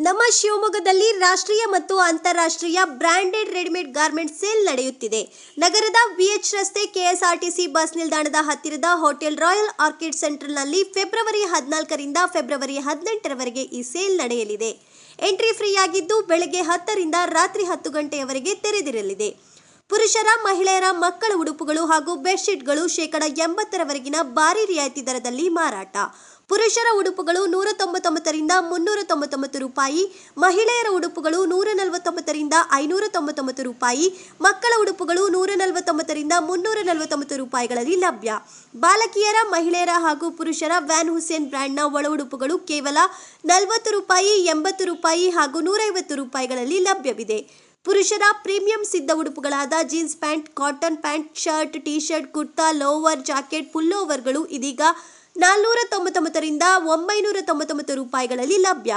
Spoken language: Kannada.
ನಮ್ಮ ಶಿವಮೊಗ್ಗದಲ್ಲಿ ರಾಷ್ಟ್ರೀಯ ಮತ್ತು ಅಂತಾರಾಷ್ಟ್ರೀಯ ಬ್ರಾಂಡೆಡ್ ರೆಡಿಮೇಡ್ ಗಾರ್ಮೆಂಟ್ ಸೇಲ್ ನಡೆಯುತ್ತಿದೆ. ನಗರದ ವಿಎಚ್ ರಸ್ತೆ ಕೆಎಸ್ಆರ್ಟಿಸಿ ಬಸ್ ನಿಲ್ದಾಣದ ಹತ್ತಿರದ ಹೋಟೆಲ್ ರಾಯಲ್ ಆರ್ಕಿಡ್ ಸೆಂಟ್ರಲ್ನಲ್ಲಿ ಫೆಬ್ರವರಿ 14 ರಿಂದ ಫೆಬ್ರವರಿ 18ರವರೆಗೆ ಈ ಸೇಲ್ ನಡೆಯಲಿದೆ. ಎಂಟ್ರಿ ಫ್ರೀ ಆಗಿದ್ದು ಬೆಳಗ್ಗೆ 10 ರಿಂದ ರಾತ್ರಿ 10 ಗಂಟೆಯವರೆಗೆ ತೆರೆದಿರಲಿದೆ. ಪುರುಷರ, ಮಹಿಳೆಯರ, ಮಕ್ಕಳ ಉಡುಪುಗಳು ಹಾಗೂ ಬೆಡ್ಶೀಟ್ಗಳು 80%ರವರೆಗಿನ ಭಾರಿ ರಿಯಾಯಿತಿ ದರದಲ್ಲಿ ಮಾರಾಟ. ಪುರುಷರ ಉಡುಪುಗಳು 199 ರಿಂದ 399 ರೂಪಾಯಿ, ಮಹಿಳೆಯರ ಉಡುಪುಗಳು 149 ರಿಂದ 599 ರೂಪಾಯಿ, ಮಕ್ಕಳ ಉಡುಪುಗಳು 149 ರಿಂದ 349 ರೂಪಾಯಿಗಳಲ್ಲಿ ಲಭ್ಯ. ಬಾಲಕಿಯರ, ಮಹಿಳೆಯರ ಹಾಗೂ ಪುರುಷರ ವ್ಯಾನ್ ಹುಸೇನ್ ಬ್ರ್ಯಾಂಡ್ನ ಒಳ ಉಡುಪುಗಳು ಕೇವಲ 40 ರೂಪಾಯಿ, 80 ರೂಪಾಯಿ ಹಾಗೂ 150 ರೂಪಾಯಿಗಳಲ್ಲಿ ಲಭ್ಯವಿದೆ. ಪುರುಷರ ಪ್ರೀಮಿಯಂ ಸಿದ್ಧ ಉಡುಪುಗಳಾದ jeans pant, cotton pant, shirt, T shirt, kurta, lower, jacket, ಪುಲ್ಲೋವರ್ಗಳು ಇದೀಗ 499 ರಿಂದ 999 ರೂಪಾಯಿಗಳಲ್ಲಿ ಲಭ್ಯ.